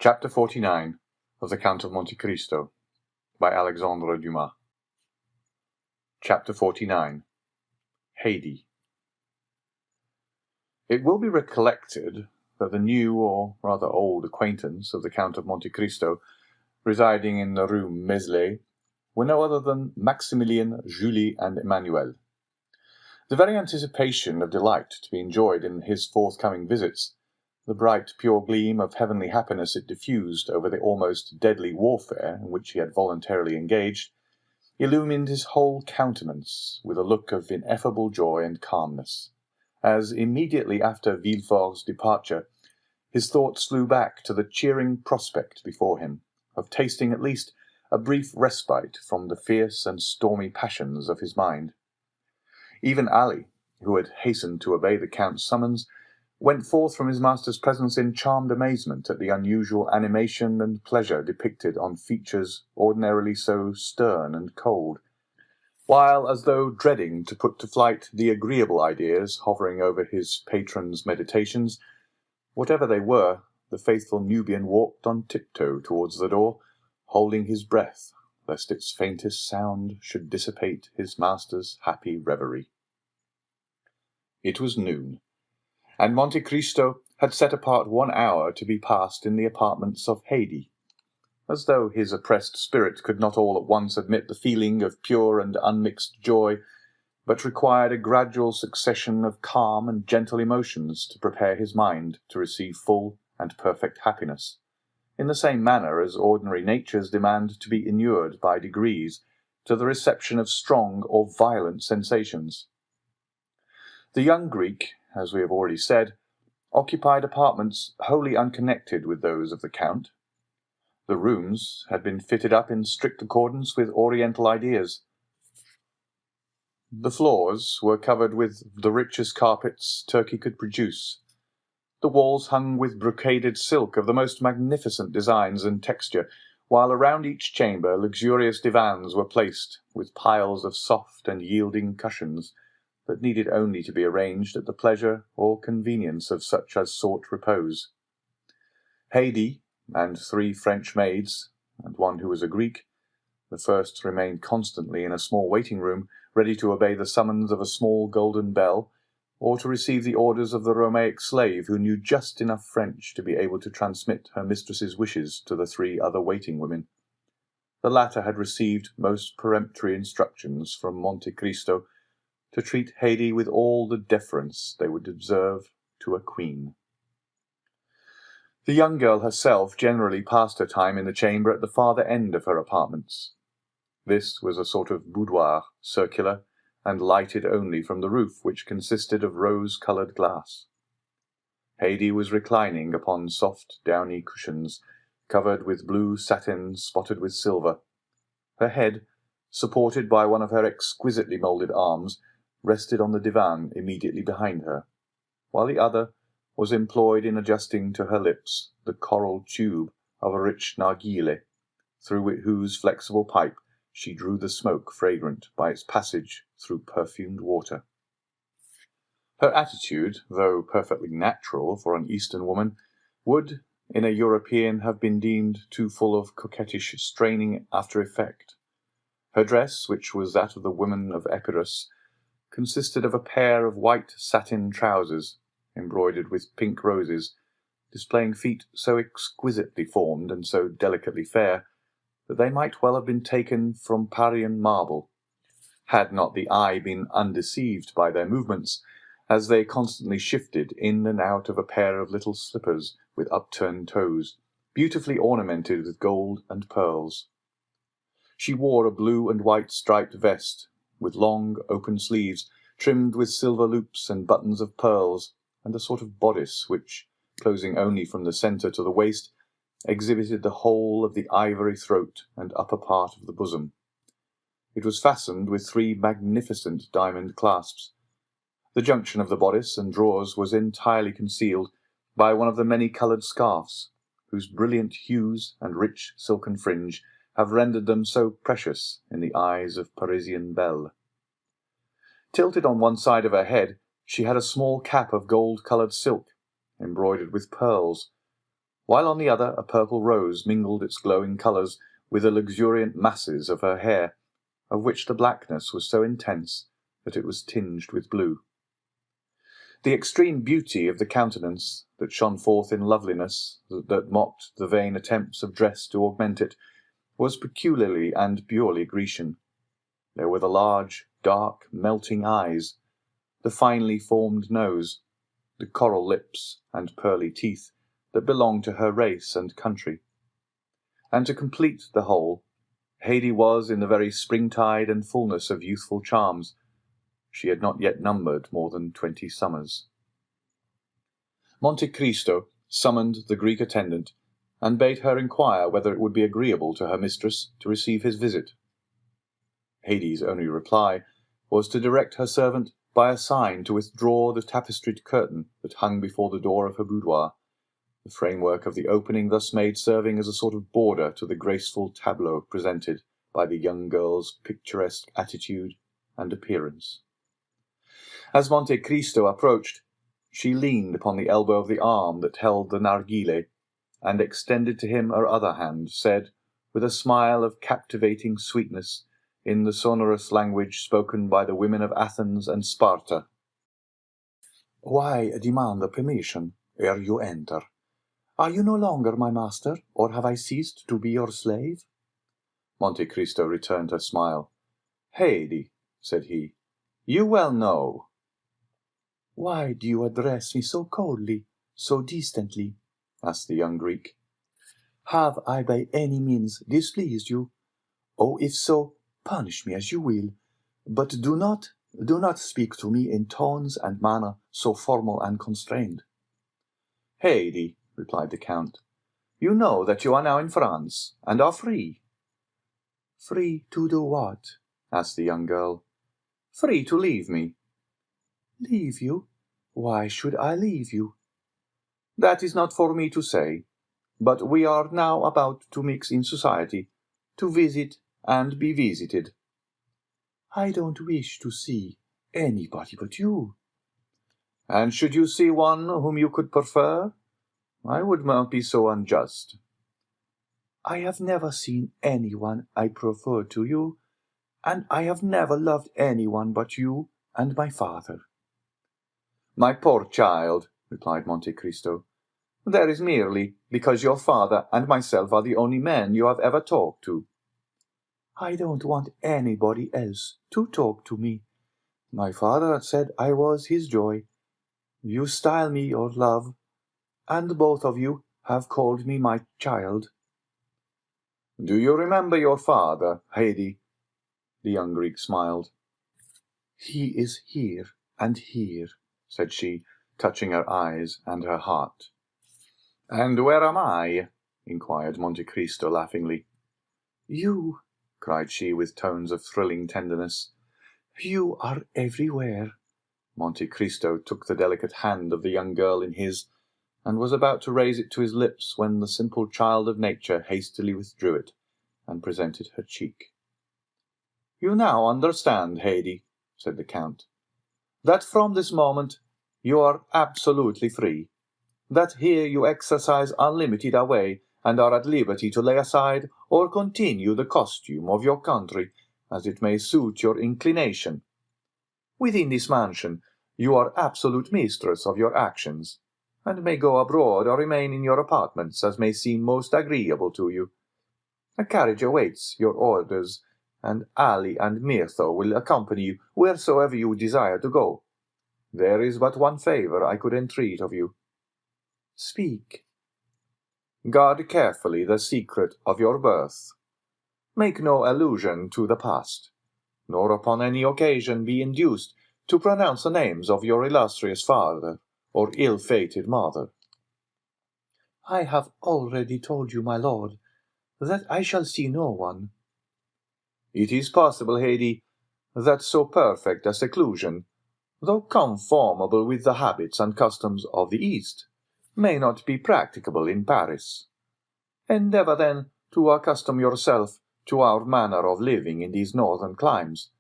Chapter 49 of the Count of Monte Cristo by Alexandre Dumas. Chapter 49 Haidee. It will be recollected that the new, or rather old, acquaintance of the Count of Monte Cristo, residing in the Rue Meslay, were no other than Maximilien, Julie, and Emmanuel. The very anticipation of delight to be enjoyed in his forthcoming visits, the bright, pure gleam of heavenly happiness it diffused over the almost deadly warfare in which he had voluntarily engaged, illumined his whole countenance with a look of ineffable joy and calmness, as immediately after Villefort's departure, his thoughts flew back to the cheering prospect before him of tasting at least a brief respite from the fierce and stormy passions of his mind. Even Ali, who had hastened to obey the Count's summons, went forth from his master's presence in charmed amazement at the unusual animation and pleasure depicted on features ordinarily so stern and cold, while, as though dreading to put to flight the agreeable ideas hovering over his patron's meditations, whatever they were, the faithful Nubian walked on tiptoe towards the door, holding his breath, lest its faintest sound should dissipate his master's happy reverie. It was noon, and Monte Cristo had set apart 1 hour to be passed in the apartments of Haidee, as though his oppressed spirit could not all at once admit the feeling of pure and unmixed joy, but required a gradual succession of calm and gentle emotions to prepare his mind to receive full and perfect happiness, in the same manner as ordinary natures demand to be inured by degrees to the reception of strong or violent sensations. The young Greek, as we have already said, occupied apartments wholly unconnected with those of the Count. The rooms had been fitted up in strict accordance with Oriental ideas. The floors were covered with the richest carpets Turkey could produce. The walls hung with brocaded silk of the most magnificent designs and texture, while around each chamber luxurious divans were placed, with piles of soft and yielding cushions, that needed only to be arranged at the pleasure or convenience of such as sought repose. Haidee and 3 French maids, and 1 who was a Greek, the first remained constantly in a small waiting-room, ready to obey the summons of a small golden bell, or to receive the orders of the Romaic slave who knew just enough French to be able to transmit her mistress's wishes to the 3 other waiting-women. The latter had received most peremptory instructions from Monte Cristo to treat Haidee with all the deference they would observe to a queen. The young girl herself generally passed her time in the chamber at the farther end of her apartments. This was a sort of boudoir, circular, and lighted only from the roof, which consisted of rose-coloured glass. Haidee was reclining upon soft downy cushions, covered with blue satin spotted with silver. Her head, supported by one of her exquisitely moulded arms, rested on the divan immediately behind her, while the other was employed in adjusting to her lips the coral tube of a rich narghile, through whose flexible pipe she drew the smoke fragrant by its passage through perfumed water. Her attitude, though perfectly natural for an Eastern woman, would, in a European, have been deemed too full of coquettish straining after effect. Her dress, which was that of the women of Epirus, consisted of a pair of white satin trousers, embroidered with pink roses, displaying feet so exquisitely formed and so delicately fair, that they might well have been taken from Parian marble, had not the eye been undeceived by their movements, as they constantly shifted in and out of a pair of little slippers with upturned toes, beautifully ornamented with gold and pearls. She wore a blue and white striped vest, with long open sleeves, trimmed with silver loops and buttons of pearls, and a sort of bodice which, closing only from the centre to the waist, exhibited the whole of the ivory throat and upper part of the bosom. It was fastened with 3 magnificent diamond clasps. The junction of the bodice and drawers was entirely concealed by one of the many-coloured scarfs, whose brilliant hues and rich silken fringe have rendered them so precious in the eyes of Parisian belles. Tilted on one side of her head, she had a small cap of gold-coloured silk, embroidered with pearls, while on the other a purple rose mingled its glowing colours with the luxuriant masses of her hair, of which the blackness was so intense that it was tinged with blue. The extreme beauty of the countenance, that shone forth in loveliness, that mocked the vain attempts of dress to augment it, was peculiarly and purely Grecian. There were the large, dark, melting eyes, the finely formed nose, the coral lips and pearly teeth that belonged to her race and country. And to complete the whole, Haidee was in the very springtide and fullness of youthful charms. She had not yet numbered more than 20 summers. Monte Cristo summoned the Greek attendant, and bade her inquire whether it would be agreeable to her mistress to receive his visit. Haidee's only reply was to direct her servant by a sign to withdraw the tapestried curtain that hung before the door of her boudoir, the framework of the opening thus made serving as a sort of border to the graceful tableau presented by the young girl's picturesque attitude and appearance. As Monte Cristo approached, she leaned upon the elbow of the arm that held the narghile, and extended to him her other hand, said, with a smile of captivating sweetness, in the sonorous language spoken by the women of Athens and Sparta, "Why demand permission ere you enter? Are you no longer my master, or have I ceased to be your slave?" Monte Cristo returned her smile. "Haidee," said he, "you well know." "Why do you address me so coldly, so distantly?" asked the young Greek. "Have I by any means displeased you? Oh, if so, punish me as you will, but do not speak to me in tones and manner so formal and constrained." "Haidee," replied the Count, "you know that you are now in France, and are free." "Free to do what?" asked the young girl. "Free to leave me." "Leave you? Why should I leave you?" "That is not for me to say, but we are now about to mix in society, to visit and be visited." "I don't wish to see anybody but you." "And should you see one whom you could prefer, I would not be so unjust." "I have never seen anyone I prefer to you, and I have never loved anyone but you and my father." "My poor child," replied Monte Cristo, "that is merely because your father and myself are the only men you have ever talked to." "I don't want anybody else to talk to me. My father said I was his joy. You style me your love, and both of you have called me my child." "Do you remember your father, Haidee?" The young Greek smiled. "He is here and here," said she, touching her eyes and her heart. "And where am I?" inquired Monte Cristo laughingly. "You," cried she with tones of thrilling tenderness, "you are everywhere." Monte Cristo took the delicate hand of the young girl in his, and was about to raise it to his lips when the simple child of nature hastily withdrew it, and presented her cheek. "You now understand, Haidee," said the Count, "that from this moment you are absolutely free, that here you exercise unlimited away, and are at liberty to lay aside or continue the costume of your country, as it may suit your inclination. Within this mansion you are absolute mistress of your actions, and may go abroad or remain in your apartments as may seem most agreeable to you. A carriage awaits your orders, and Ali and Mirtho will accompany you wheresoever you desire to go. There is but one favour I could entreat of you." "Speak." "Guard carefully the secret of your birth. Make no allusion to the past, nor upon any occasion be induced to pronounce the names of your illustrious father or ill-fated mother." "I have already told you, my lord, that I shall see no one." "It is possible, Haidee, that so perfect a seclusion, though conformable with the habits and customs of the East, may not be practicable in Paris. Endeavour, then, to accustom yourself to our manner of living in these northern climes,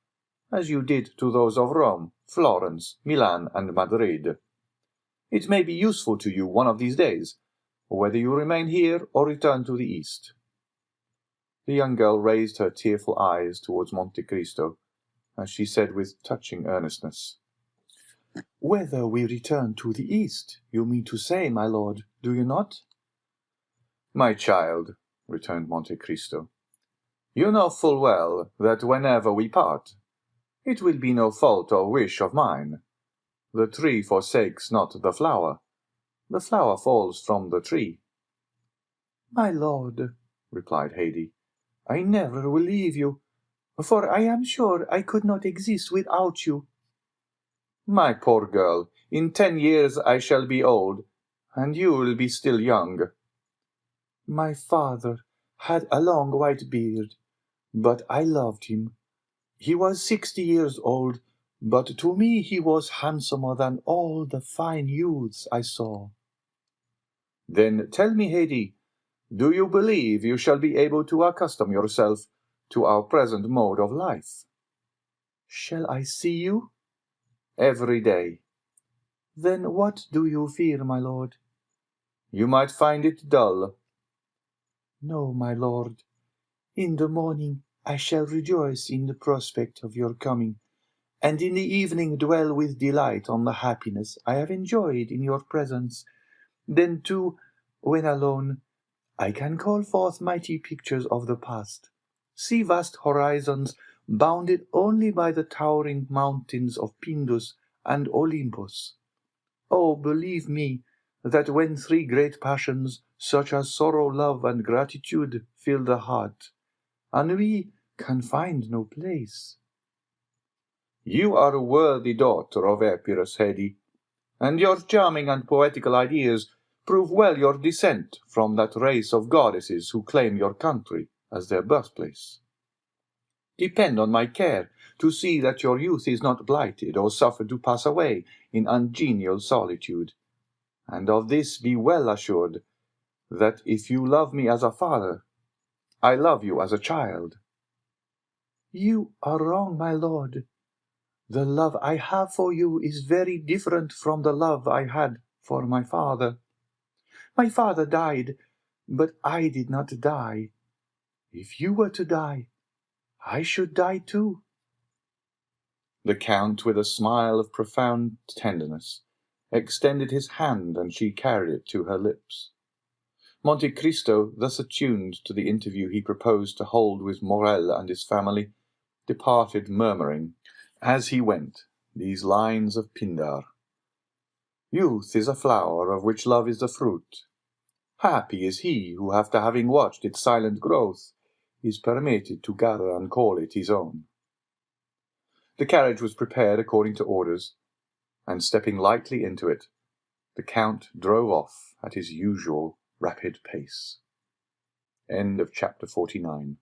as you did to those of Rome, Florence, Milan, and Madrid. It may be useful to you one of these days, whether you remain here or return to the east." The young girl raised her tearful eyes towards Monte Cristo, as she said with touching earnestness, "Whether we return to the east, you mean to say, my lord, do you not?" "My child," returned Monte Cristo, "you know full well that whenever we part, it will be no fault or wish of mine. The tree forsakes not the flower falls from the tree." "My lord," replied Haidee, "I never will leave you, for I am sure I could not exist without you." "My poor girl, in 10 years I shall be old, and you will be still young." "My father had a long white beard, but I loved him. He was 60 years old, but to me he was handsomer than all the fine youths I saw." "Then tell me, Haidee, do you believe you shall be able to accustom yourself to our present mode of life?" "Shall I see you?" "Every day." "Then what do you fear, my lord?" "You might find it dull." "No, my lord. In the morning I shall rejoice in the prospect of your coming, and in the evening dwell with delight on the happiness I have enjoyed in your presence. Then, too, when alone, I can call forth mighty pictures of the past, see vast horizons bounded only by the towering mountains of Pindus and Olympus. Oh, believe me, that when 3 great passions, such as sorrow, love, and gratitude, fill the heart, ennui can find no place." "You are a worthy daughter of Epirus, Haidee, and your charming and poetical ideas prove well your descent from that race of goddesses who claim your country as their birthplace. Depend on my care to see that your youth is not blighted or suffered to pass away in ungenial solitude, and of this be well assured, that if you love me as a father, I love you as a child." "You are wrong, my lord. The love I have for you is very different from the love I had for my father. My father died, but I did not die. If you were to die, I should die too." The Count, with a smile of profound tenderness, extended his hand, and she carried it to her lips. Monte Cristo, thus attuned to the interview he proposed to hold with Morrel and his family, departed murmuring, as he went, these lines of Pindar: "Youth is a flower of which love is the fruit. Happy is he who, after having watched its silent growth, is permitted to gather and call it his own." The carriage was prepared according to orders, and stepping lightly into it, the Count drove off at his usual rapid pace. End of chapter 49.